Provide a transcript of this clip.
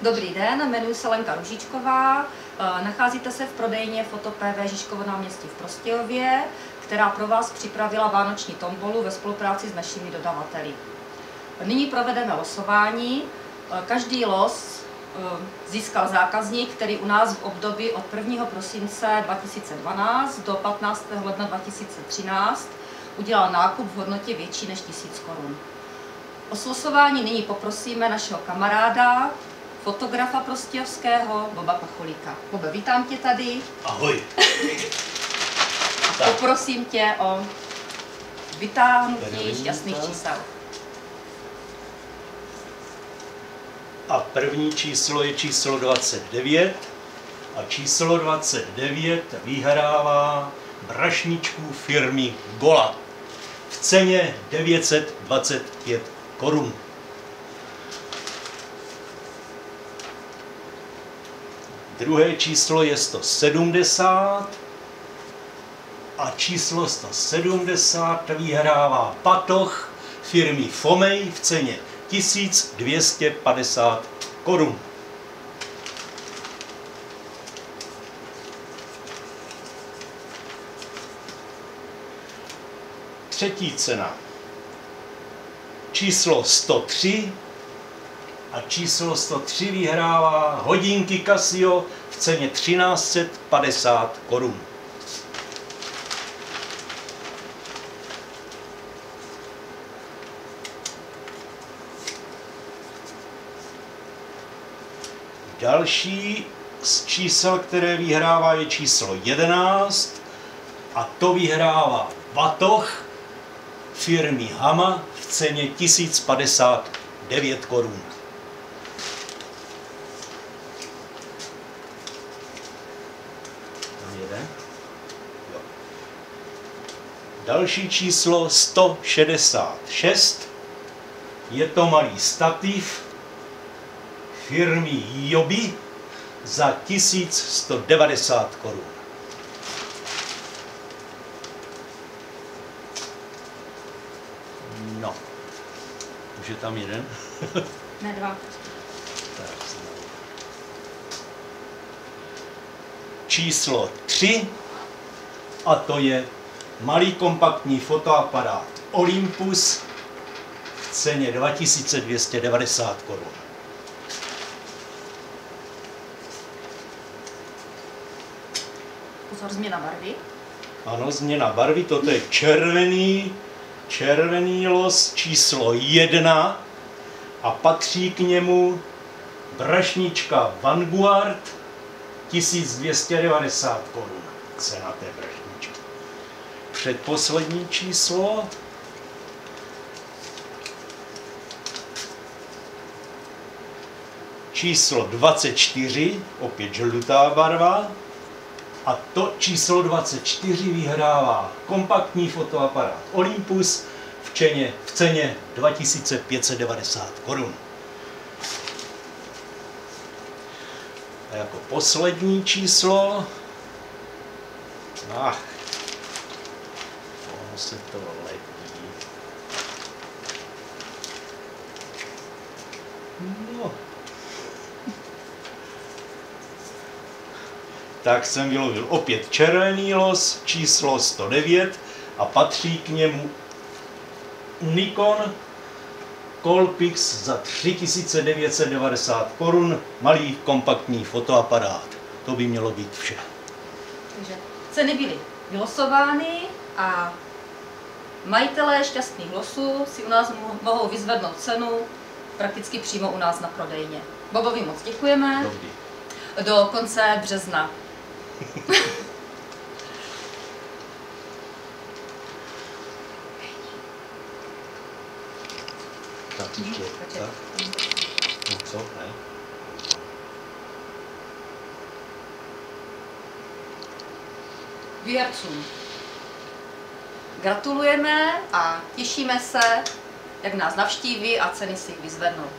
Dobrý den, jmenuji se Lenka Růžičková. Nacházíte se v prodejně Foto PV Žižkovo náměstí v Prostějově, která pro vás připravila vánoční tombolu ve spolupráci s našimi dodavateli. Nyní provedeme losování. Každý los získal zákazník, který u nás v období od 1. prosince 2012 do 15. ledna 2013 udělal nákup v hodnotě větší než 1000 korun. O slosování nyní poprosíme našeho kamaráda, fotografa prostějovského, Boba Pacholíka. Bobe, vítám tě tady. Ahoj. Poprosím tě o vytáhnutí šťastných čísel. A první číslo je číslo 29 a číslo 29 vyhrává brašničku firmy Gola v ceně 925 korun. Druhé číslo je 170 a číslo 170 vyhrává patoh firmy Fomej v ceně 1250 korun. Třetí cena. Číslo 103 a číslo 103 vyhrává hodinky Casio v ceně 1350 korun. Další z čísel, které vyhrává, je číslo 11 a to vyhrává batoh firmy Hama v ceně 1059 korun. Další číslo 166, je to malý stativ firmy Joby za 1190 korun. No, už je tam jeden? Ne, dva. Číslo 3 a to je malý kompaktní fotoaparát Olympus v ceně 2290 korun. Pozor, změna barvy. Ano, změna barvy, toto je červený los číslo 1 a patří k němu brašnička Vanguard 1290 korun. Cena té brašničky. Předposlední číslo. Číslo 24, opět žlutá barva. A to číslo 24 vyhrává kompaktní fotoaparát Olympus v ceně 2590 korun. A jako poslední číslo, ono se to lepí. No. Tak jsem vylovil opět červený los, číslo 109 a patří k němu Nikon Colpix za 3990 korun, malý kompaktní fotoaparát. To by mělo být vše. Takže ceny byly vylosovány a majitelé šťastných losů si u nás mohou vyzvednout cenu prakticky přímo u nás na prodejně. Bobovi moc děkujeme. Dobrý. Do konce března. Tak ještě, tak. No co, ne? Výhercům gratulujeme a těšíme se, jak nás navštíví a ceny si vyzvednou.